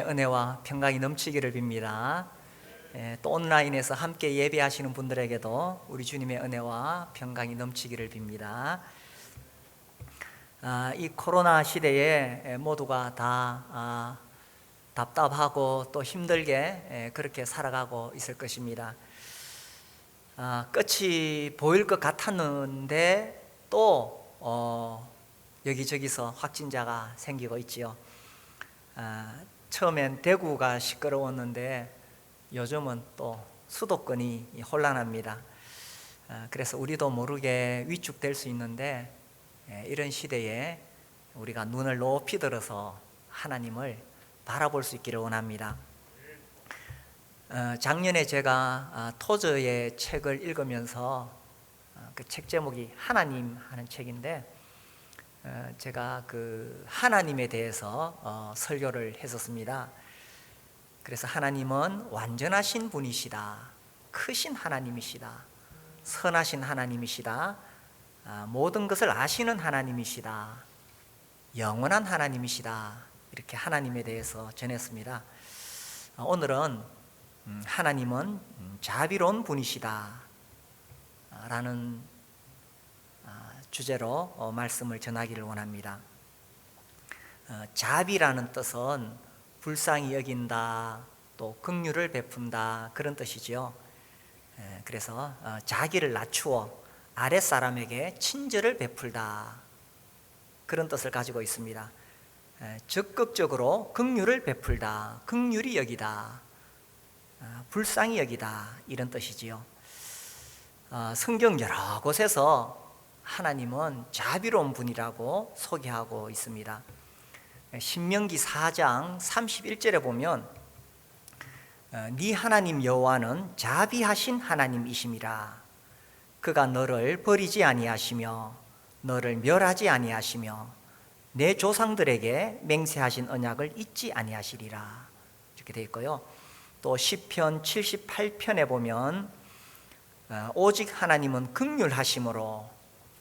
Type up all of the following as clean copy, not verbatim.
은혜와 평강이 넘치기를 빕니다. 또 온라인에서 함께 예배하시는 분들에게도 우리 주님의 은혜와 평강이 넘치기를 빕니다. 이 코로나 시대에 모두가 다 답답하고 또 힘들게 그렇게 살아가고 있을 것입니다. 끝이 보일 것 같았는데 또 여기저기서 확진자가 생기고 있지요. 처음엔 대구가 시끄러웠는데 요즘은 또 수도권이 혼란합니다. 그래서 우리도 모르게 위축될 수 있는데 이런 시대에 우리가 눈을 높이 들어서 하나님을 바라볼 수 있기를 원합니다. 작년에 제가 토저의 책을 읽으면서 그 책 제목이 하나님 하는 책인데 제가 그 하나님에 대해서 설교를 했었습니다. 그래서 하나님은 완전하신 분이시다, 크신 하나님이시다, 선하신 하나님이시다, 모든 것을 아시는 하나님이시다, 영원한 하나님이시다, 이렇게 하나님에 대해서 전했습니다. 오늘은 하나님은 자비로운 분이시다 라는 주제로 말씀을 전하기를 원합니다. 자비라는 뜻은 불쌍히 여긴다, 또 긍휼을 베푼다, 그런 뜻이지요. 그래서 자기를 낮추어 아랫사람에게 친절을 베풀다, 그런 뜻을 가지고 있습니다. 적극적으로 긍휼을 베풀다, 긍휼히 여기다, 불쌍히 여기다, 이런 뜻이지요. 성경 여러 곳에서 하나님은 자비로운 분이라고 소개하고 있습니다. 신명기 4장 31절에 보면 네 하나님 여호와는 자비하신 하나님이심이라. 그가 너를 버리지 아니하시며 너를 멸하지 아니하시며 내 조상들에게 맹세하신 언약을 잊지 아니하시리라, 이렇게 되어 있고요. 또 시편 78편에 보면 오직 하나님은 긍휼하심으로,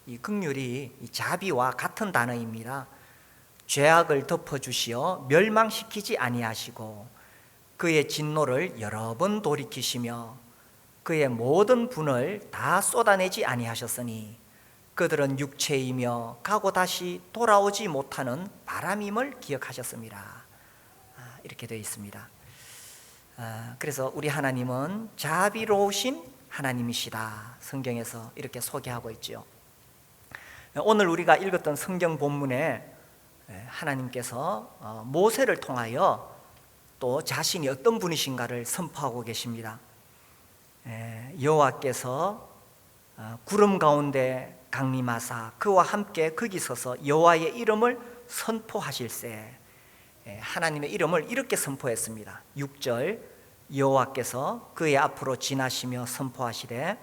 이 긍휼이 이 자비와 같은 단어입니다. 죄악을 덮어주시어 멸망시키지 아니하시고 그의 진노를 여러 번 돌이키시며 그의 모든 분을 다 쏟아내지 아니하셨으니 그들은 육체이며 가고 다시 돌아오지 못하는 바람임을 기억하셨습니다. 이렇게 되어 있습니다. 그래서 우리 하나님은 자비로우신 하나님이시다, 성경에서 이렇게 소개하고 있죠. 오늘 우리가 읽었던 성경 본문에 하나님께서 모세를 통하여 또 자신이 어떤 분이신가를 선포하고 계십니다. 여호와께서 구름 가운데 강림하사 그와 함께 거기 서서 여호와의 이름을 선포하실세. 하나님의 이름을 이렇게 선포했습니다. 6절, 여호와께서 그의 앞으로 지나시며 선포하시되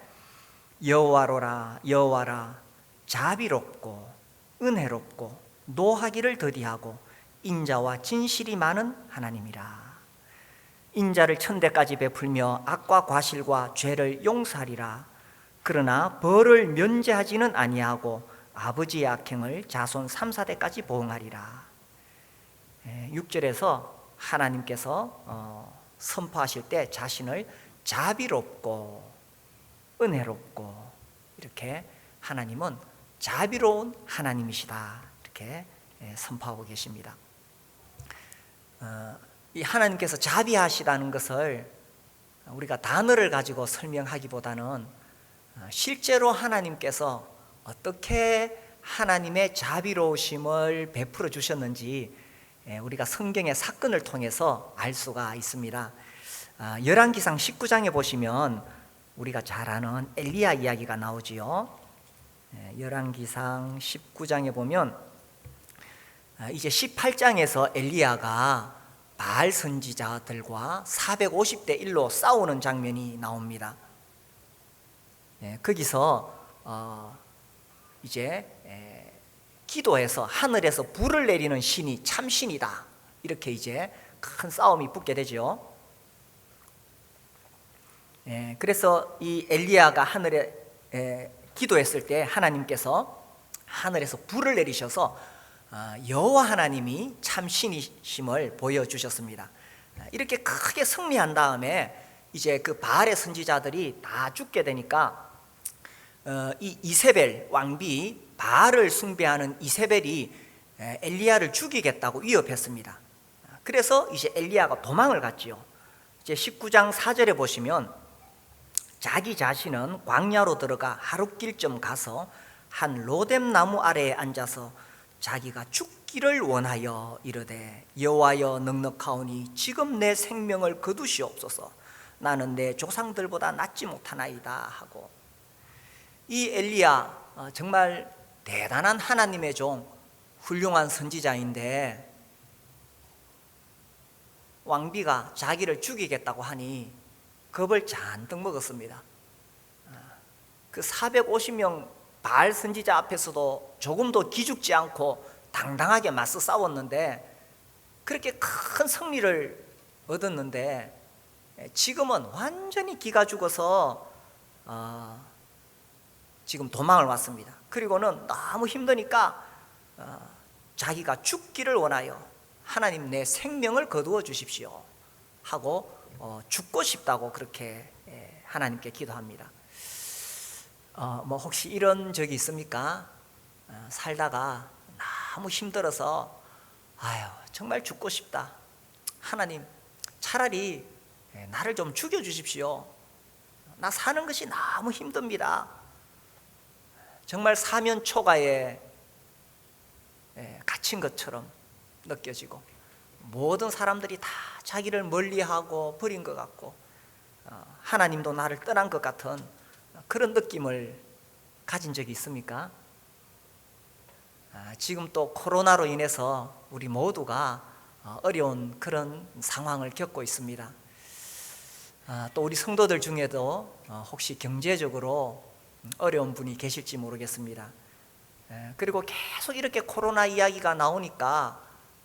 여호와로라, 여호와라, 자비롭고 은혜롭고 노하기를 더디하고 인자와 진실이 많은 하나님이라. 인자를 천대까지 베풀며 악과 과실과 죄를 용서하리라. 그러나 벌을 면제하지는 아니하고 아버지의 악행을 자손 3, 4대까지 보응하리라. 6절에서 하나님께서 선포하실 때 자신을 자비롭고 은혜롭고, 이렇게 하나님은 자비로운 하나님이시다, 이렇게 선포하고 계십니다. 이 하나님께서 자비하시다는 것을 우리가 단어를 가지고 설명하기보다는 실제로 하나님께서 어떻게 하나님의 자비로우심을 베풀어 주셨는지 우리가 성경의 사건을 통해서 알 수가 있습니다. 열왕기상 19장에 보시면 우리가 잘 아는 엘리야 이야기가 나오지요. 열왕기상 19장에 보면 이제 18장에서 엘리야가 바알 선지자들과 450대 1로 싸우는 장면이 나옵니다. 거기서 이제 기도해서 하늘에서 불을 내리는 신이 참신이다, 이렇게 이제 큰 싸움이 붙게 되죠. 그래서 이 엘리야가 하늘에 기도했을 때 하나님께서 하늘에서 불을 내리셔서 여호와 하나님이 참신이심을 보여주셨습니다. 이렇게 크게 승리한 다음에 이제 그 바알의 선지자들이 다 죽게 되니까 이 이세벨 왕비, 바알을 숭배하는 이세벨이 엘리야를 죽이겠다고 위협했습니다. 그래서 이제 엘리야가 도망을 갔지요. 이제 19장 4절에 보시면 자기 자신은 광야로 들어가 하룻길쯤 가서 한 로뎀 나무 아래에 앉아서 자기가 죽기를 원하여 이르되 여호와여 넉넉하오니 지금 내 생명을 거두시옵소서. 나는 내 조상들보다 낫지 못하나이다 하고, 이 엘리야 정말 대단한 하나님의 종, 훌륭한 선지자인데 왕비가 자기를 죽이겠다고 하니 겁을 잔뜩 먹었습니다. 그 450명 바알 선지자 앞에서도 조금도 기죽지 않고 당당하게 맞서 싸웠는데, 그렇게 큰 승리를 얻었는데 지금은 완전히 기가 죽어서 지금 도망을 왔습니다. 그리고는 너무 힘드니까 자기가 죽기를 원하여 하나님 내 생명을 거두어 주십시오 하고 죽고 싶다고 그렇게 하나님께 기도합니다. 뭐 혹시 이런 적이 있습니까? 살다가 너무 힘들어서 아유 정말 죽고 싶다, 하나님 차라리 나를 좀 죽여주십시오, 나 사는 것이 너무 힘듭니다. 정말 사면 초가에 갇힌 것처럼 느껴지고 모든 사람들이 다 자기를 멀리하고 버린 것 같고 하나님도 나를 떠난 것 같은 그런 느낌을 가진 적이 있습니까? 지금 또 코로나로 인해서 우리 모두가 어려운 그런 상황을 겪고 있습니다. 또 우리 성도들 중에도 혹시 경제적으로 어려운 분이 계실지 모르겠습니다. 그리고 계속 이렇게 코로나 이야기가 나오니까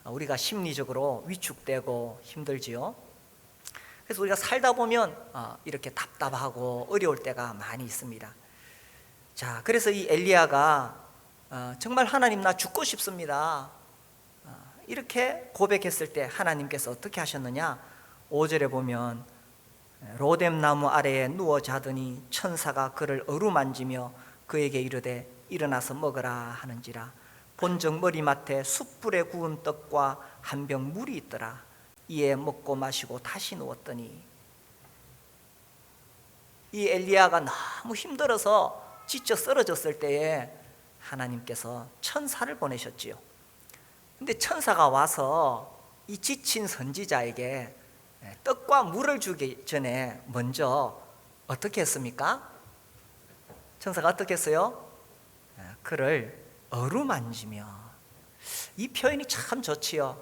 우리가 심리적으로 위축되고 힘들지요. 그래서 우리가 살다 보면 이렇게 답답하고 어려울 때가 많이 있습니다. 자, 그래서 이 엘리야가 정말 하나님 나 죽고 싶습니다 이렇게 고백했을 때 하나님께서 어떻게 하셨느냐? 5절에 보면 로뎀 나무 아래에 누워 자더니 천사가 그를 어루만지며 그에게 이르되 일어나서 먹으라 하는지라. 본적 머리맡에 숯불에 구운 떡과 한 병 물이 있더라. 이에 먹고 마시고 다시 누웠더니, 이 엘리야가 너무 힘들어서 지쳐 쓰러졌을 때에 하나님께서 천사를 보내셨지요. 근데 천사가 와서 이 지친 선지자에게 떡과 물을 주기 전에 먼저 어떻게 했습니까? 천사가 어떻게 했어요? 그를 어루만지며. 이 표현이 참 좋지요.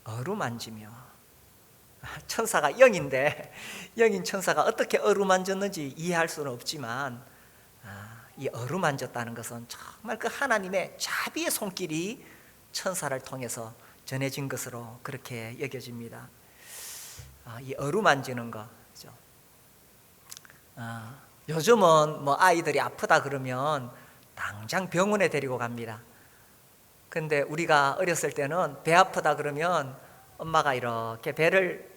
어루만지며. 천사가 영인데 영인 천사가 어떻게 어루만졌는지 이해할 수는 없지만 이 어루만졌다는 것은 정말 그 하나님의 자비의 손길이 천사를 통해서 전해진 것으로 그렇게 여겨집니다. 이 어루만지는 거, 그죠? 요즘은 뭐 아이들이 아프다 그러면 당장 병원에 데리고 갑니다. 근데 우리가 어렸을 때는 배 아프다 그러면 엄마가 이렇게 배를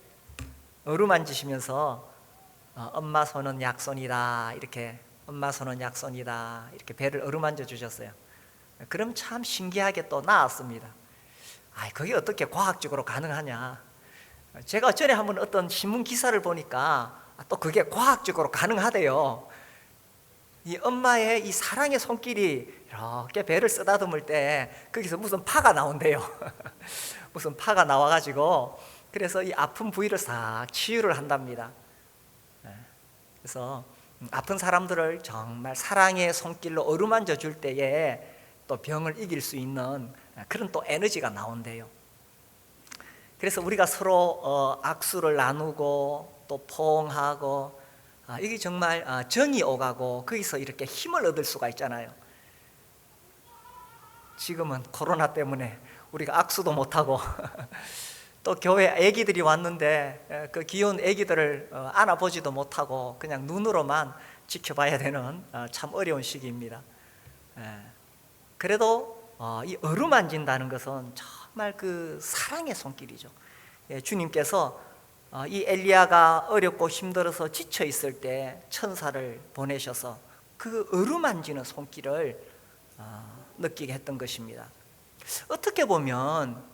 어루만지시면서 엄마 손은 약손이다, 이렇게 엄마 손은 약손이다, 이렇게 배를 어루만져 주셨어요. 그럼 참 신기하게 또 나았습니다. 그게 어떻게 과학적으로 가능하냐? 제가 전에 한번 어떤 신문 기사를 보니까 또 그게 과학적으로 가능하대요. 이 엄마의 이 사랑의 손길이 이렇게 배를 쓰다듬을 때 거기서 무슨 파가 나온대요. 무슨 파가 나와가지고 그래서 이 아픈 부위를 싹 치유를 한답니다. 그래서 아픈 사람들을 정말 사랑의 손길로 어루만져 줄 때에 또 병을 이길 수 있는 그런 또 에너지가 나온대요. 그래서 우리가 서로 악수를 나누고 또 포옹하고 이게 정말 정이 오가고 거기서 이렇게 힘을 얻을 수가 있잖아요. 지금은 코로나 때문에 우리가 악수도 못하고 또 교회 애기들이 왔는데 그 귀여운 애기들을 안아보지도 못하고 그냥 눈으로만 지켜봐야 되는 참 어려운 시기입니다. 그래도 이 어루만진다는 것은 정말 그 사랑의 손길이죠. 주님께서 이 엘리야가 어렵고 힘들어서 지쳐 있을 때 천사를 보내셔서 그 어루만지는 손길을 느끼게 했던 것입니다. 어떻게 보면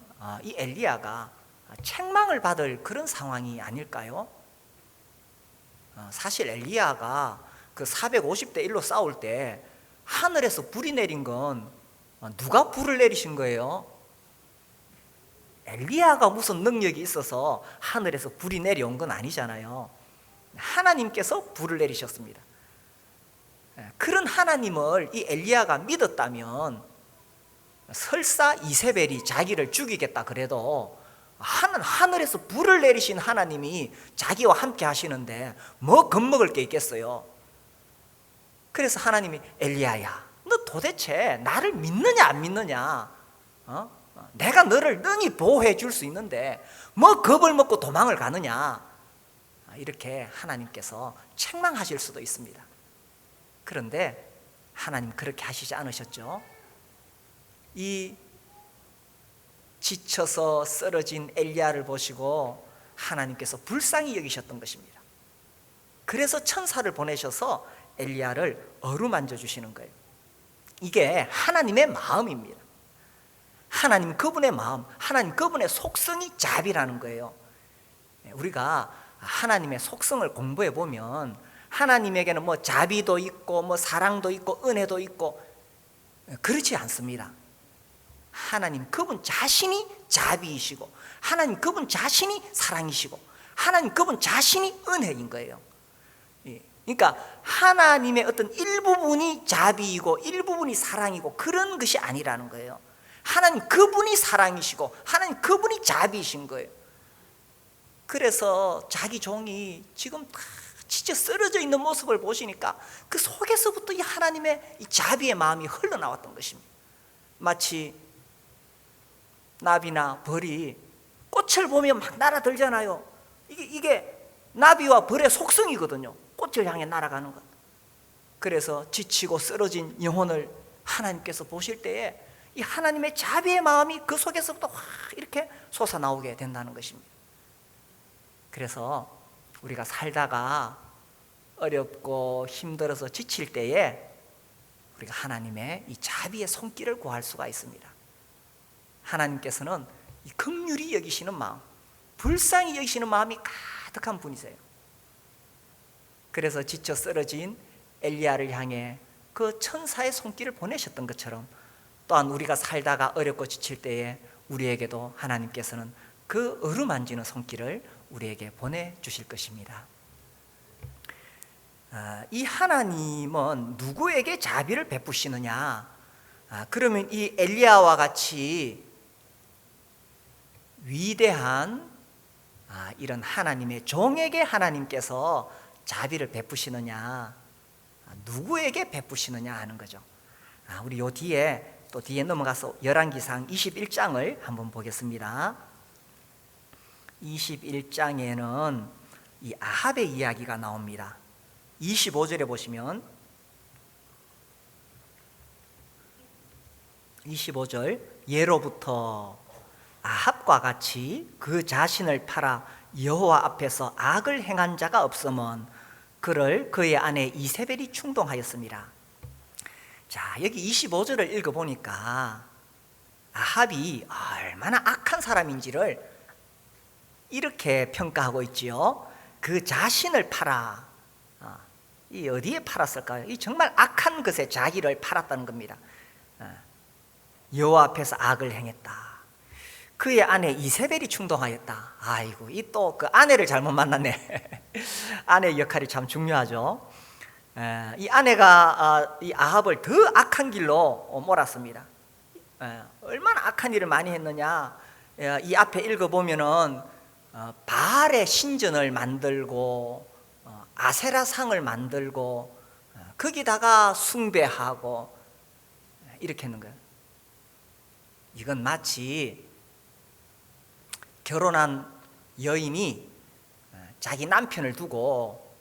이 엘리야가 책망을 받을 그런 상황이 아닐까요? 사실 엘리야가 그 450대 1로 싸울 때 하늘에서 불이 내린 건 누가 불을 내리신 거예요? 엘리야가 무슨 능력이 있어서 하늘에서 불이 내려온 건 아니잖아요. 하나님께서 불을 내리셨습니다. 그런 하나님을 이 엘리야가 믿었다면 설사 이세벨이 자기를 죽이겠다 그래도 하늘에서 불을 내리신 하나님이 자기와 함께 하시는데 뭐 겁먹을 게 있겠어요. 그래서 하나님이 엘리야야, 너 도대체 나를 믿느냐 안 믿느냐? 내가 너를 능히 보호해 줄 수 있는데 뭐 겁을 먹고 도망을 가느냐? 이렇게 하나님께서 책망하실 수도 있습니다. 그런데 하나님 그렇게 하시지 않으셨죠. 이 지쳐서 쓰러진 엘리야를 보시고 하나님께서 불쌍히 여기셨던 것입니다. 그래서 천사를 보내셔서 엘리야를 어루만져 주시는 거예요. 이게 하나님의 마음입니다. 하나님 그분의 마음, 하나님 그분의 속성이 자비라는 거예요. 우리가 하나님의 속성을 공부해 보면 하나님에게는 뭐 자비도 있고 뭐 사랑도 있고 은혜도 있고 그렇지 않습니다. 하나님 그분 자신이 자비이시고 하나님 그분 자신이 사랑이시고 하나님 그분 자신이 은혜인 거예요. 그러니까 하나님의 어떤 일부분이 자비이고 일부분이 사랑이고 그런 것이 아니라는 거예요. 하나님 그분이 사랑이시고 하나님 그분이 자비이신 거예요. 그래서 자기 종이 지금 다 진짜 쓰러져 있는 모습을 보시니까 그 속에서부터 이 하나님의 이 자비의 마음이 흘러나왔던 것입니다. 마치 나비나 벌이 꽃을 보면 막 날아들잖아요. 이게 나비와 벌의 속성이거든요. 꽃을 향해 날아가는 것. 그래서 지치고 쓰러진 영혼을 하나님께서 보실 때에 이 하나님의 자비의 마음이 그 속에서부터 확 이렇게 솟아나오게 된다는 것입니다. 그래서 우리가 살다가 어렵고 힘들어서 지칠 때에 우리가 하나님의 이 자비의 손길을 구할 수가 있습니다. 하나님께서는 이 긍휼히 여기시는 마음, 불쌍히 여기시는 마음이 가득한 분이세요. 그래서 지쳐 쓰러진 엘리야를 향해 그 천사의 손길을 보내셨던 것처럼 또한 우리가 살다가 어렵고 지칠 때에 우리에게도 하나님께서는 그 어루만지는 손길을 우리에게 보내주실 것입니다. 이 하나님은 누구에게 자비를 베푸시느냐? 그러면 이 엘리야와 같이 위대한 이런 하나님의 종에게 하나님께서 자비를 베푸시느냐, 누구에게 베푸시느냐 하는 거죠. 우리 요 뒤에 또 뒤에 넘어가서 열왕기상 21장을 한번 보겠습니다. 21장에는 이 아합의 이야기가 나옵니다. 25절에 보시면 25절 예로부터 아합과 같이 그 자신을 팔아 여호와 앞에서 악을 행한 자가 없으면 그를 그의 아내 이세벨이 충동하였습니다. 자, 여기 25절을 읽어보니까 아합이 얼마나 악한 사람인지를 이렇게 평가하고 있지요. 그 자신을 팔아. 이 어디에 팔았을까요? 이 정말 악한 것에 자기를 팔았다는 겁니다. 여호와 앞에서 악을 행했다. 그의 아내 이세벨이 충동하였다. 아이고, 이 또 그 아내를 잘못 만났네. 아내의 역할이 참 중요하죠. 이 아내가 이 아합을 더 악한 길로 몰았습니다. 얼마나 악한 일을 많이 했느냐? 이 앞에 읽어보면은 바알의 신전을 만들고 아세라 상을 만들고 거기다가 숭배하고 이렇게 했는 거예요. 이건 마치 결혼한 여인이 자기 남편을 두고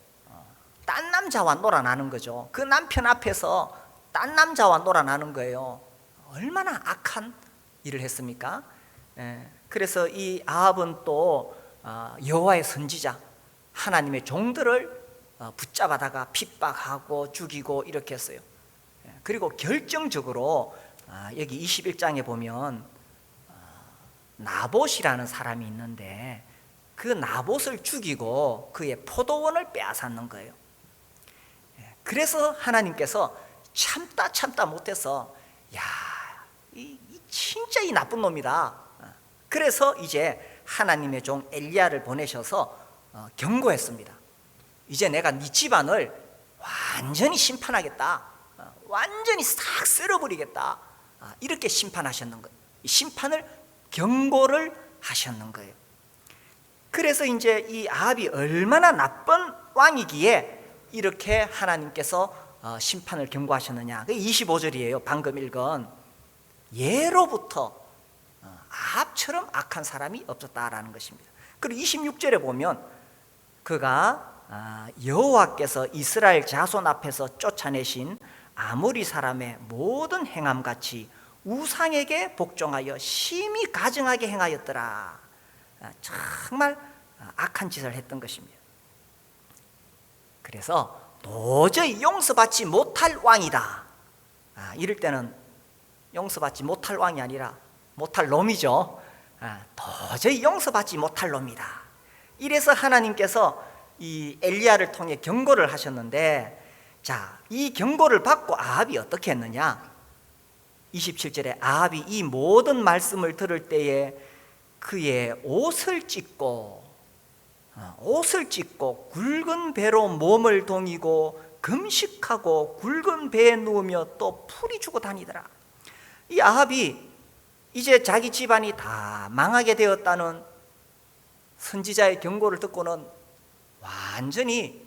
딴 남자와 놀아나는 거죠. 그 남편 앞에서 딴 남자와 놀아나는 거예요. 얼마나 악한 일을 했습니까? 그래서 이 아합은 또 여호와의 선지자 하나님의 종들을 붙잡아다가 핍박하고 죽이고 이렇게 했어요. 그리고 결정적으로 여기 21장에 보면 나봇이라는 사람이 있는데 그 나봇을 죽이고 그의 포도원을 빼앗았는 거예요. 그래서 하나님께서 참다 못해서 진짜 이 나쁜 놈이다. 그래서 이제 하나님의 종 엘리야를 보내셔서 경고했습니다. 이제 내가 네 집안을 완전히 심판하겠다. 완전히 싹 쓸어버리겠다. 이렇게 심판하셨는 거예요. 심판을 경고를 하셨는 거예요. 그래서 이제 이 아합이 얼마나 나쁜 왕이기에 이렇게 하나님께서 심판을 경고하셨느냐. 25절이에요. 방금 읽은 예로부터 아합처럼 악한 사람이 없었다라는 것입니다. 그리고 26절에 보면 그가 여호와께서 이스라엘 자손 앞에서 쫓아내신 아모리 사람의 모든 행함같이 우상에게 복종하여 심히 가증하게 행하였더라. 정말 악한 짓을 했던 것입니다. 그래서 도저히 용서받지 못할 왕이다. 이럴 때는 용서받지 못할 왕이 아니라 못할 놈이죠. 도저히 용서받지 못할 놈이다. 이래서 하나님께서 이 엘리야를 통해 경고를 하셨는데, 자, 이 경고를 받고 아합이 어떻게 했느냐? 27절에 아합이 이 모든 말씀을 들을 때에 그의 옷을 찢고 굵은 배로 몸을 동이고 금식하고 굵은 배에 누우며 또 풀이 주고 다니더라. 이 아합이 이제 자기 집안이 다 망하게 되었다는 선지자의 경고를 듣고는 완전히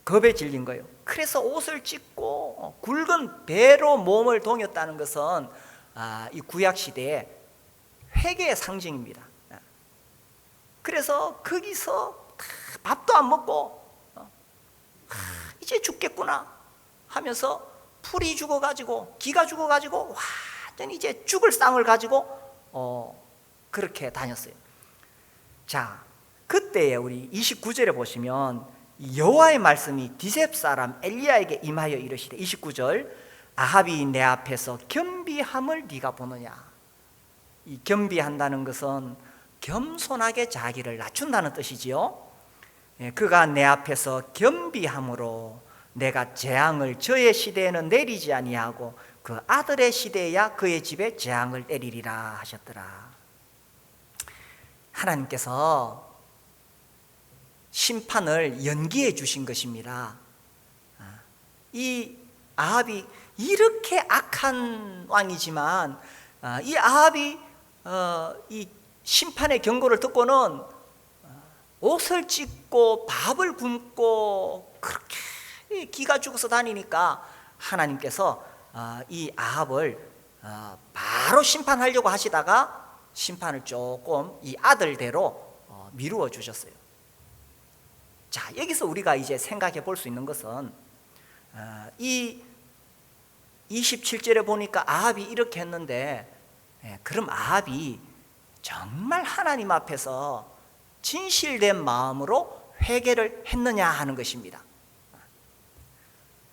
겁에 질린 거예요. 그래서 옷을 찢고 굵은 배로 몸을 동였다는 것은 이 구약 시대의 회개의 상징입니다. 그래서 거기서 밥도 안 먹고 이제 죽겠구나 하면서 풀이 죽어가지고 기가 죽어가지고 완전히 이제 죽을 쌍을 가지고 그렇게 다녔어요. 자, 그때에 우리 29절에 보시면 여호와의 말씀이 디셉 사람 엘리야에게 임하여 이르시되, 29절, 아합이 내 앞에서 겸비함을 네가 보느냐. 이 겸비한다는 것은 겸손하게 자기를 낮춘다는 뜻이지요. 그가 내 앞에서 겸비함으로 내가 재앙을 저의 시대에는 내리지 아니하고 그 아들의 시대에야 그의 집에 재앙을 내리리라 하셨더라. 하나님께서 심판을 연기해 주신 것입니다. 이 아합이 이렇게 악한 왕이지만 이 아합이 이 심판의 경고를 듣고는 옷을 찢고 밥을 굶고 그렇게 기가 죽어서 다니니까 하나님께서 이 아합을 바로 심판하려고 하시다가 심판을 조금 이 아들대로 미루어 주셨어요. 자, 여기서 우리가 이제 생각해 볼 수 있는 것은 이 27절에 보니까 아합이 이렇게 했는데, 그럼 아합이 정말 하나님 앞에서 진실된 마음으로 회개를 했느냐 하는 것입니다.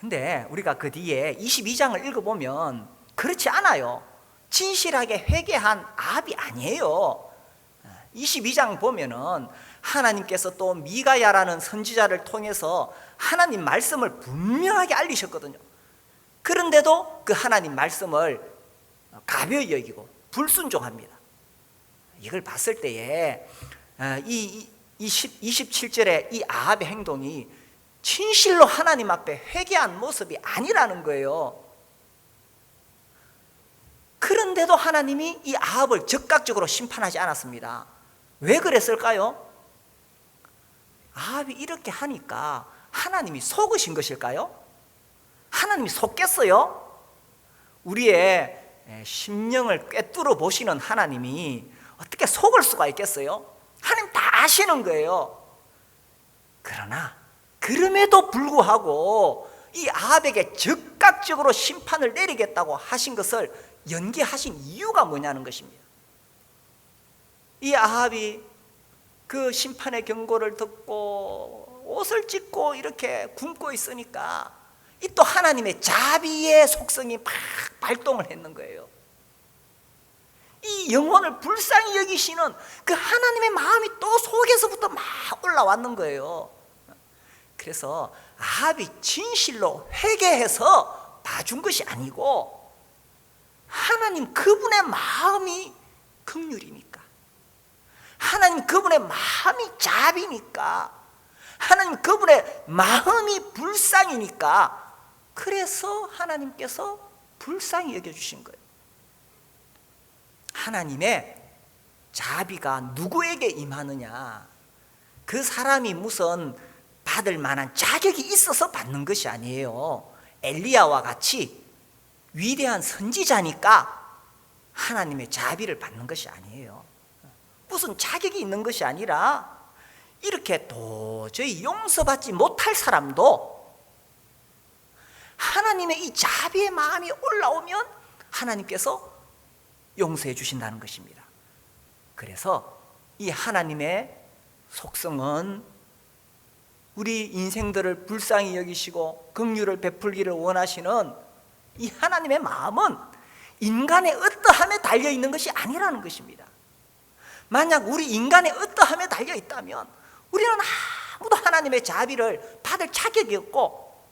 근데 우리가 그 뒤에 22장을 읽어보면 그렇지 않아요. 진실하게 회개한 아합이 아니에요. 22장 보면은 하나님께서 또 미가야라는 선지자를 통해서 하나님 말씀을 분명하게 알리셨거든요. 그런데도 그 하나님 말씀을 가벼이 여기고 불순종합니다. 이걸 봤을 때에 이 27절의 이 아합의 행동이 진실로 하나님 앞에 회개한 모습이 아니라는 거예요. 그런데도 하나님이 이 아합을 즉각적으로 심판하지 않았습니다. 왜 그랬을까요? 아합이 이렇게 하니까 하나님이 속으신 것일까요? 하나님이 속겠어요? 우리의 심령을 꿰뚫어 보시는 하나님이 어떻게 속을 수가 있겠어요? 하나님 다 아시는 거예요. 그러나 그럼에도 불구하고 이 아합에게 즉각적으로 심판을 내리겠다고 하신 것을 연기하신 이유가 뭐냐는 것입니다. 이 아합이 그 심판의 경고를 듣고 옷을 찢고 이렇게 굶고 있으니까 이 또 하나님의 자비의 속성이 막 발동을 했는 거예요. 이 영혼을 불쌍히 여기시는 그 하나님의 마음이 또 속에서부터 막 올라왔는 거예요. 그래서 아합이 진실로 회개해서 봐준 것이 아니고 하나님 그분의 마음이 긍휼이니까, 하나님 그분의 마음이 자비니까, 하나님 그분의 마음이 불쌍이니까, 그래서 하나님께서 불쌍히 여겨주신 거예요. 하나님의 자비가 누구에게 임하느냐, 그 사람이 무슨 받을 만한 자격이 있어서 받는 것이 아니에요. 엘리야와 같이 위대한 선지자니까 하나님의 자비를 받는 것이 아니에요. 무슨 자격이 있는 것이 아니라 이렇게 도저히 용서받지 못할 사람도 하나님의 이 자비의 마음이 올라오면 하나님께서 용서해 주신다는 것입니다. 그래서 이 하나님의 속성은 우리 인생들을 불쌍히 여기시고 긍휼을 베풀기를 원하시는 이 하나님의 마음은 인간의 어떠함에 달려있는 것이 아니라는 것입니다. 만약 우리 인간의 어떠함에 달려있다면 우리는 아무도 하나님의 자비를 받을 자격이 없고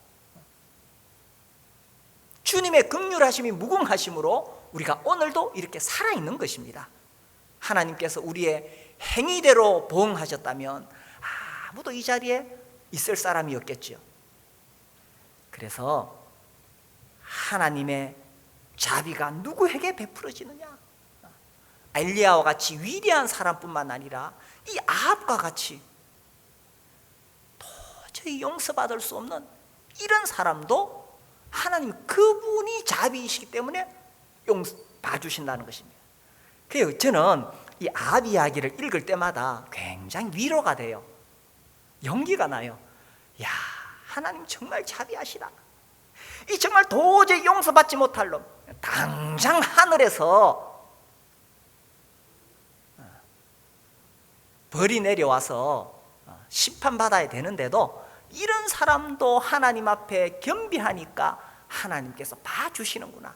주님의 긍휼하심이 무궁하심으로 우리가 오늘도 이렇게 살아있는 것입니다. 하나님께서 우리의 행위대로 보응하셨다면 아무도 이 자리에 있을 사람이 없겠지요. 그래서 하나님의 자비가 누구에게 베풀어지느냐, 엘리야와 같이 위대한 사람뿐만 아니라 이 아합과 같이 도저히 용서받을 수 없는 이런 사람도 하나님 그분이 자비이시기 때문에 봐주신다는 것입니다. 그래서 저는 이 아합 이야기를 읽을 때마다 굉장히 위로가 돼요. 용기가 나요. 야, 하나님 정말 자비하시다. 이 정말 도저히 용서받지 못할 놈 당장 하늘에서 벌이 내려와서 심판받아야 되는데도 이런 사람도 하나님 앞에 겸비하니까 하나님께서 봐주시는구나.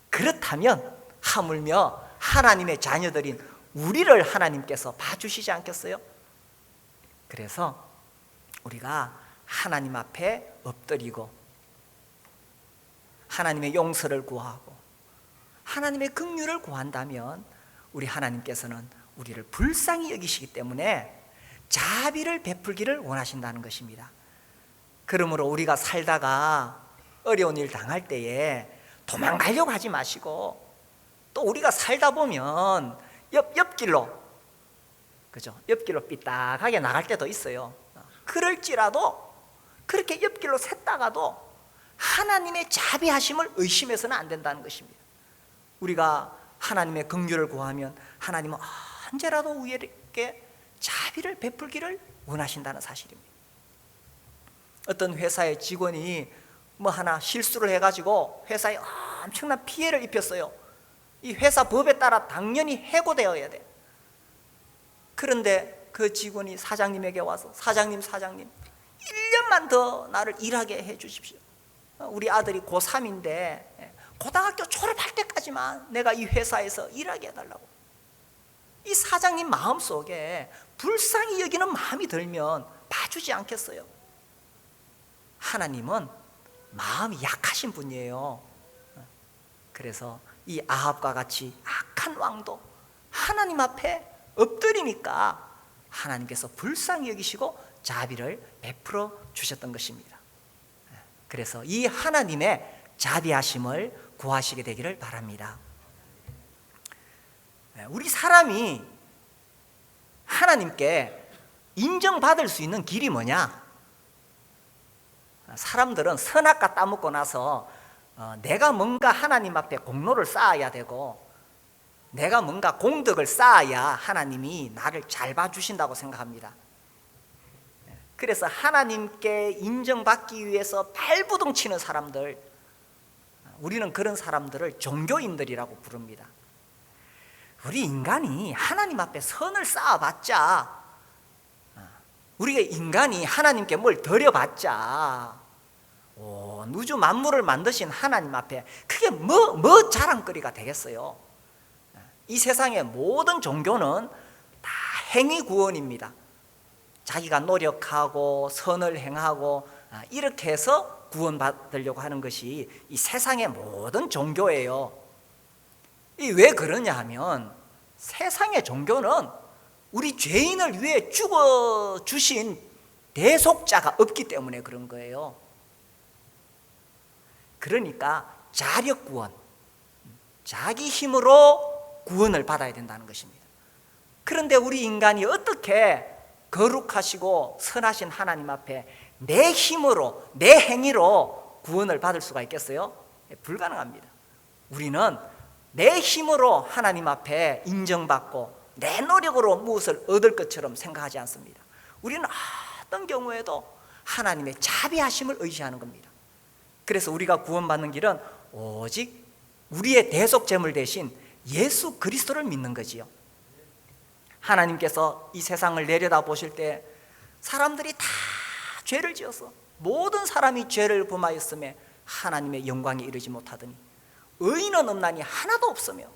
그렇다면 하물며 하나님의 자녀들인 우리를 하나님께서 봐주시지 않겠어요? 그래서 우리가 하나님 앞에 엎드리고 하나님의 용서를 구하고 하나님의 긍휼을 구한다면 우리 하나님께서는 우리를 불쌍히 여기시기 때문에 자비를 베풀기를 원하신다는 것입니다. 그러므로 우리가 살다가 어려운 일 당할 때에 도망가려고 하지 마시고, 또 우리가 살다 보면 옆길로, 그죠? 옆길로 삐딱하게 나갈 때도 있어요. 그럴지라도 그렇게 옆길로 샜다가도 하나님의 자비하심을 의심해서는 안 된다는 것입니다. 우리가 하나님의 긍휼을 구하면 하나님은 언제라도 우리에게 자비를 베풀기를 원하신다는 사실입니다. 어떤 회사의 직원이 뭐 하나 실수를 해가지고 회사에 엄청난 피해를 입혔어요. 이 회사 법에 따라 당연히 해고되어야 돼. 그런데 그 직원이 사장님에게 와서 사장님 1년만 더 나를 일하게 해 주십시오. 우리 아들이 고3인데 고등학교 졸업할 때까지만 내가 이 회사에서 일하게 해달라고. 이 사장님 마음속에 불쌍히 여기는 마음이 들면 봐주지 않겠어요? 하나님은 마음이 약하신 분이에요. 그래서 이 아합과 같이 악한 왕도 하나님 앞에 엎드리니까 하나님께서 불쌍히 여기시고 자비를 베풀어 주셨던 것입니다. 그래서 이 하나님의 자비하심을 구하시게 되기를 바랍니다. 우리 사람이 하나님께 인정받을 수 있는 길이 뭐냐? 사람들은 선악과 따먹고 나서 내가 뭔가 하나님 앞에 공로를 쌓아야 되고 내가 뭔가 공덕을 쌓아야 하나님이 나를 잘 봐주신다고 생각합니다. 그래서 하나님께 인정받기 위해서 발부둥 치는 사람들, 우리는 그런 사람들을 종교인들이라고 부릅니다. 우리 인간이 하나님 앞에 선을 쌓아봤자, 우리가 인간이 하나님께 뭘 드려봤자, 우주 만물을 만드신 하나님 앞에 그게 뭐 자랑거리가 되겠어요? 이 세상의 모든 종교는 다 행위 구원입니다. 자기가 노력하고 선을 행하고 이렇게 해서 구원받으려고 하는 것이 이 세상의 모든 종교예요. 왜 그러냐 하면, 세상의 종교는 우리 죄인을 위해 죽어주신 대속자가 없기 때문에 그런 거예요. 그러니까 자력 구원, 자기 힘으로 구원을 받아야 된다는 것입니다. 그런데 우리 인간이 어떻게 거룩하시고 선하신 하나님 앞에 내 힘으로, 내 행위로 구원을 받을 수가 있겠어요? 불가능합니다. 우리는 내 힘으로 하나님 앞에 인정받고 내 노력으로 무엇을 얻을 것처럼 생각하지 않습니다. 우리는 어떤 경우에도 하나님의 자비하심을 의지하는 겁니다. 그래서 우리가 구원받는 길은 오직 우리의 대속제물 대신 예수 그리스도를 믿는 거지요. 하나님께서 이 세상을 내려다보실 때 사람들이 다 죄를 지어서 모든 사람이 죄를 범하였음에 하나님의 영광에 이르지 못하더니 의인은 없나니 하나도 없으며,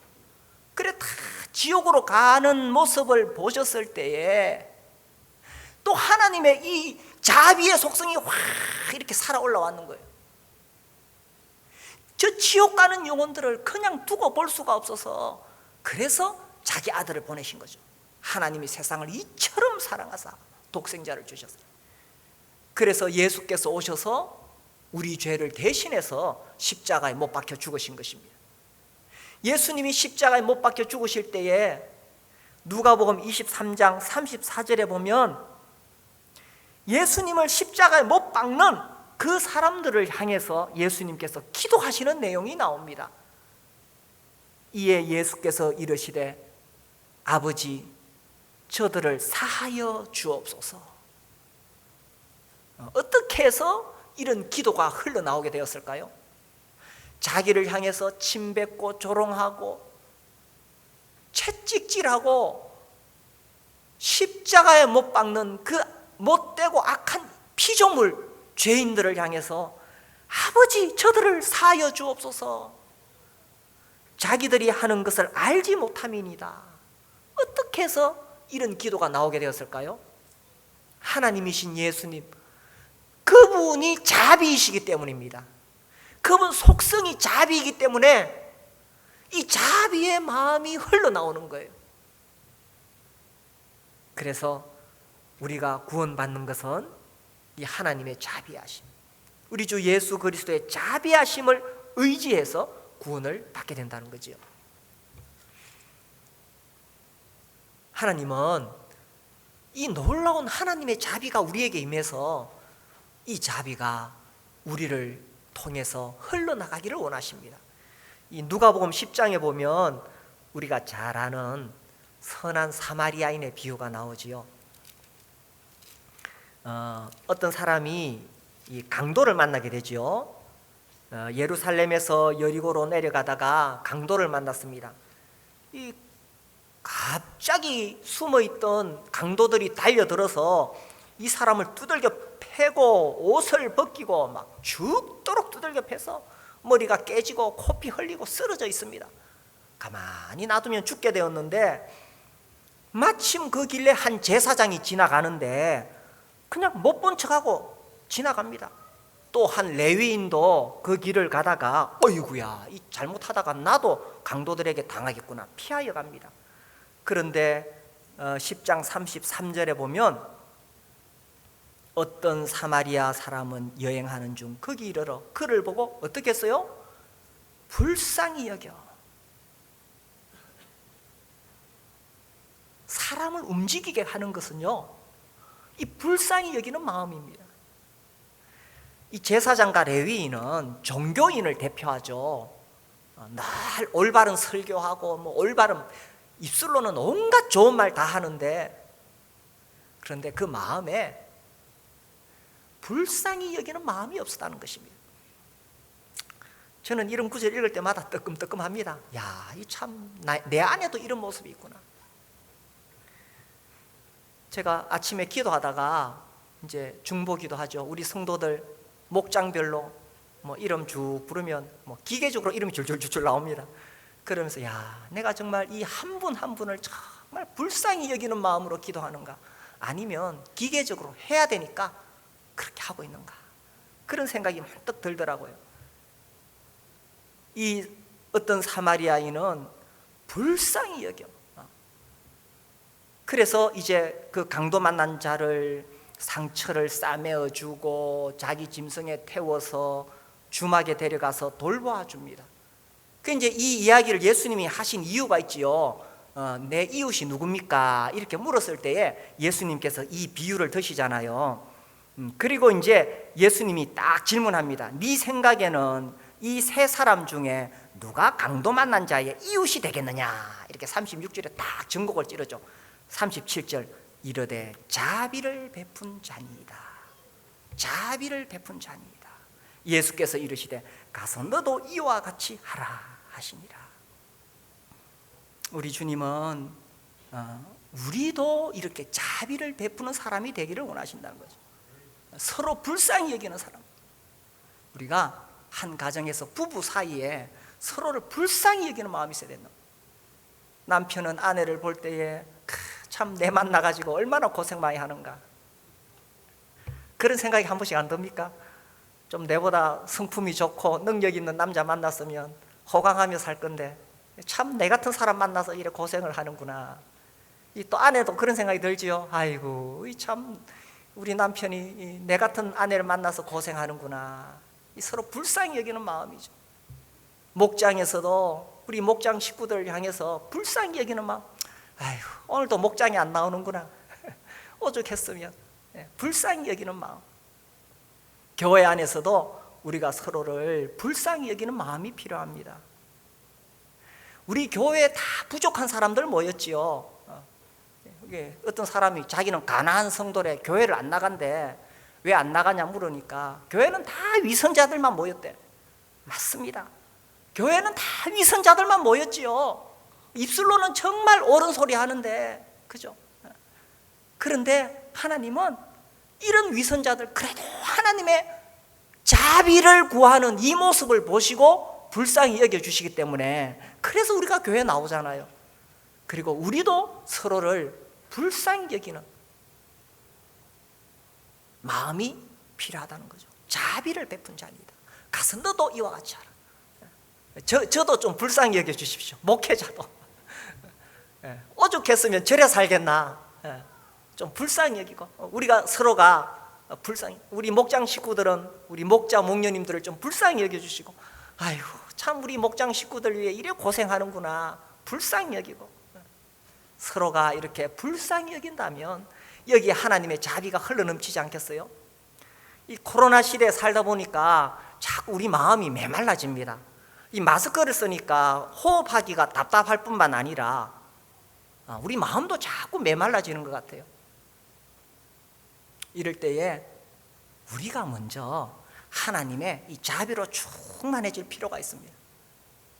그래 다 지옥으로 가는 모습을 보셨을 때에 또 하나님의 이 자비의 속성이 확 이렇게 살아 올라왔는 거예요. 저 지옥 가는 영혼들을 그냥 두고 볼 수가 없어서, 그래서 자기 아들을 보내신 거죠. 하나님이 세상을 이처럼 사랑하사 독생자를 주셨어요. 그래서 예수께서 오셔서 우리 죄를 대신해서 십자가에 못 박혀 죽으신 것입니다. 예수님이 십자가에 못 박혀 죽으실 때에 누가복음 23장 34절에 보면 예수님을 십자가에 못 박는 그 사람들을 향해서 예수님께서 기도하시는 내용이 나옵니다. 이에 예수께서 이르시되 아버지, 저들을 사하여 주옵소서. 어떻게 해서 이런 기도가 흘러나오게 되었을까요? 자기를 향해서 침뱉고 조롱하고 채찍질하고 십자가에 못 박는 그 못되고 악한 피조물 죄인들을 향해서 아버지, 저들을 사하여 주옵소서. 자기들이 하는 것을 알지 못함이니이다. 어떻게 해서 이런 기도가 나오게 되었을까요? 하나님이신 예수님, 그분이 자비이시기 때문입니다. 그분 속성이 자비이기 때문에 이 자비의 마음이 흘러나오는 거예요. 그래서 우리가 구원받는 것은 이 하나님의 자비하심, 우리 주 예수 그리스도의 자비하심을 의지해서 구원을 받게 된다는 거지요. 하나님은 이 놀라운 하나님의 자비가 우리에게 임해서 이 자비가 우리를 통해서 흘러나가기를 원하십니다. 이 누가복음 10장에 보면 우리가 잘 아는 선한 사마리아인의 비유가 나오지요. 어떤 사람이 이 강도를 만나게 되지요. 예루살렘에서 여리고로 내려가다가 강도를 만났습니다. 이 갑자기 숨어있던 강도들이 달려들어서 이 사람을 두들겨 패고 옷을 벗기고 막 죽도록 두들겨 패서 머리가 깨지고 코피 흘리고 쓰러져 있습니다. 가만히 놔두면 죽게 되었는데 마침 그 길에 한 제사장이 지나가는데 그냥 못 본 척하고 지나갑니다. 또 한 레위인도 그 길을 가다가 어이구야, 이 잘못하다가 나도 강도들에게 당하겠구나 피하여 갑니다. 그런데 10장 33절에 보면 어떤 사마리아 사람은 여행하는 중 거기 이르러 그를 보고 어떻게 했어요? 불쌍히 여겨. 사람을 움직이게 하는 것은요, 이 불쌍히 여기는 마음입니다. 이 제사장과 레위인은 종교인을 대표하죠. 날 올바른 설교하고 올바른 입술로는 온갖 좋은 말 다 하는데, 그런데 그 마음에 불쌍히 여기는 마음이 없었다는 것입니다. 저는 이런 구절 읽을 때마다 뜨끔뜨끔합니다. 야, 이 참 내 안에도 이런 모습이 있구나. 제가 아침에 기도하다가 이제 중보기도 하죠. 우리 성도들 목장별로 뭐 이름 쭉 부르면 뭐 기계적으로 이름이 줄줄줄 나옵니다. 그러면서 야, 내가 정말 이 한 분 한 분을 정말 불쌍히 여기는 마음으로 기도하는가, 아니면 기계적으로 해야 되니까 그렇게 하고 있는가, 그런 생각이 문득 들더라고요. 이 어떤 사마리아인은 불쌍히 여겨. 그래서 이제 그 강도 만난 자를 상처를 싸매어 주고 자기 짐승에 태워서 주막에 데려가서 돌보아 줍니다. 그 이제 이 이야기를 예수님이 하신 이유가 있지요. 내 이웃이 누굽니까? 이렇게 물었을 때에 예수님께서 이 비유를 드시잖아요. 그리고 이제 예수님이 딱 질문합니다. 네 생각에는 이 세 사람 중에 누가 강도 만난 자의 이웃이 되겠느냐? 이렇게 36절에 딱 증곡을 찌르죠. 37절 이르되 자비를 베푼 자니이다. 자비를 베푼 자니이다. 예수께서 이르시되 가서 너도 이와 같이 하라 하시니라. 우리 주님은 우리도 이렇게 자비를 베푸는 사람이 되기를 원하신다는 거죠. 서로 불쌍히 여기는 사람. 우리가 한 가정에서 부부 사이에 서로를 불쌍히 여기는 마음이 있어야 된다. 남편은 아내를 볼 때에 참 내 만나가지고 얼마나 고생 많이 하는가, 그런 생각이 한 번씩 안 듭니까? 좀 내보다 성품이 좋고 능력 있는 남자 만났으면 호강하며 살 건데 참 내 같은 사람 만나서 이래 고생을 하는구나. 또 아내도 그런 생각이 들지요. 아이고, 참 우리 남편이 내 같은 아내를 만나서 고생하는구나. 서로 불쌍히 여기는 마음이죠. 목장에서도 우리 목장 식구들 향해서 불쌍히 여기는 마음. 아이고, 오늘도 목장에 안 나오는구나. 오죽했으면. 불쌍히 여기는 마음. 교회 안에서도 우리가 서로를 불쌍히 여기는 마음이 필요합니다. 우리 교회에 다 부족한 사람들 모였지요. 어떤 사람이 자기는 가난한 성도래 교회를 안 나간대. 왜 안 나가냐 물으니까 교회는 다 위선자들만 모였대. 맞습니다. 교회는 다 위선자들만 모였지요. 입술로는 정말 옳은 소리 하는데, 그죠? 그런데 하나님은 이런 위선자들, 그래도 하나님의 자비를 구하는 이 모습을 보시고 불쌍히 여겨주시기 때문에 그래서 우리가 교회에 나오잖아요. 그리고 우리도 서로를 불쌍히 여기는 마음이 필요하다는 거죠. 자비를 베푼 자입니다. 가서 너도 이와 같이 하라. 저도 좀 불쌍히 여겨주십시오. 목회자도. 오죽했으면 저래 살겠나. 좀 불쌍히 여기고, 우리가 서로가 불쌍히, 우리 목장 식구들은 우리 목자 목녀님들을 좀 불쌍히 여겨주시고, 아이고 참 우리 목장 식구들 위해 이래 고생하는구나, 불쌍히 여기고. 서로가 이렇게 불쌍히 여긴다면 여기에 하나님의 자비가 흘러넘치지 않겠어요? 이 코로나 시대에 살다 보니까 자꾸 우리 마음이 메말라집니다. 이 마스크를 쓰니까 호흡하기가 답답할 뿐만 아니라 우리 마음도 자꾸 메말라지는 것 같아요. 이럴 때에 우리가 먼저 하나님의 이 자비로 충만해질 필요가 있습니다.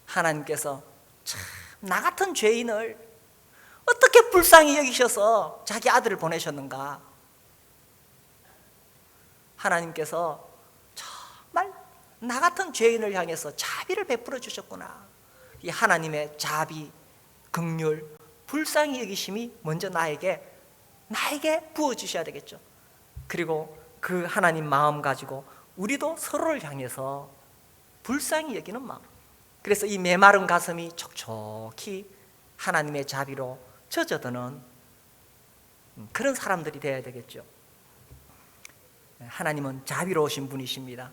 하나님께서 참 나 같은 죄인을 어떻게 불쌍히 여기셔서 자기 아들을 보내셨는가. 하나님께서 정말 나 같은 죄인을 향해서 자비를 베풀어 주셨구나. 이 하나님의 자비, 긍휼, 불쌍히 여기심이 먼저 나에게 부어주셔야 되겠죠. 그리고 그 하나님 마음 가지고 우리도 서로를 향해서 불쌍히 여기는 마음. 그래서 이 메마른 가슴이 촉촉히 하나님의 자비로 젖어드는 그런 사람들이 되어야 되겠죠. 하나님은 자비로우신 분이십니다.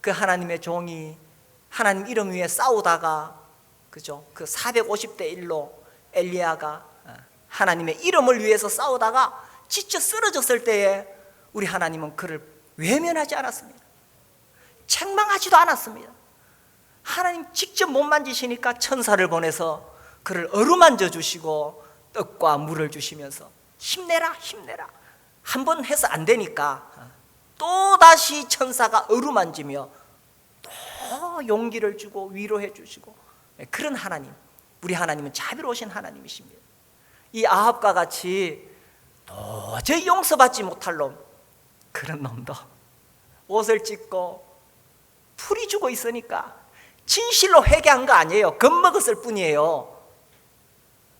그 하나님의 종이 하나님 이름 위에 싸우다가, 그죠? 그 450대 1로 엘리야가 하나님의 이름을 위해서 싸우다가 지쳐 쓰러졌을 때에 우리 하나님은 그를 외면하지 않았습니다. 책망하지도 않았습니다. 하나님 직접 못 만지시니까 천사를 보내서 그를 어루만져 주시고 떡과 물을 주시면서 힘내라 힘내라. 한 번 해서 안 되니까 또다시 천사가 어루만지며 또 용기를 주고 위로해 주시고, 그런 하나님, 우리 하나님은 자비로우신 하나님이십니다. 이 아합과 같이 도저히 용서받지 못할 놈, 그런 놈도 옷을 찢고 풀이 주고 있으니까 진실로 회개한 거 아니에요. 겁먹었을 뿐이에요.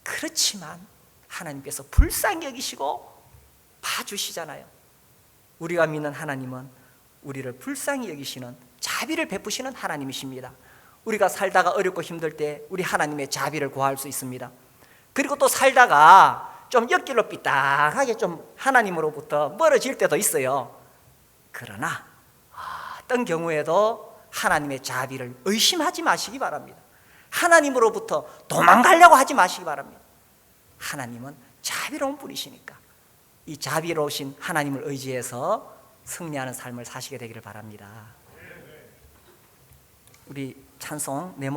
그렇지만 하나님께서 불쌍히 여기시고 봐주시잖아요. 우리가 믿는 하나님은 우리를 불쌍히 여기시는, 자비를 베푸시는 하나님이십니다. 우리가 살다가 어렵고 힘들 때 우리 하나님의 자비를 구할 수 있습니다. 그리고 또 살다가 좀 옆길로 삐딱하게 좀 하나님으로부터 멀어질 때도 있어요. 그러나 어떤 경우에도 하나님의 자비를 의심하지 마시기 바랍니다. 하나님으로부터 도망가려고 하지 마시기 바랍니다. 하나님은 자비로운 분이시니까 이 자비로우신 하나님을 의지해서 승리하는 삶을 사시게 되기를 바랍니다. 우리 찬송 네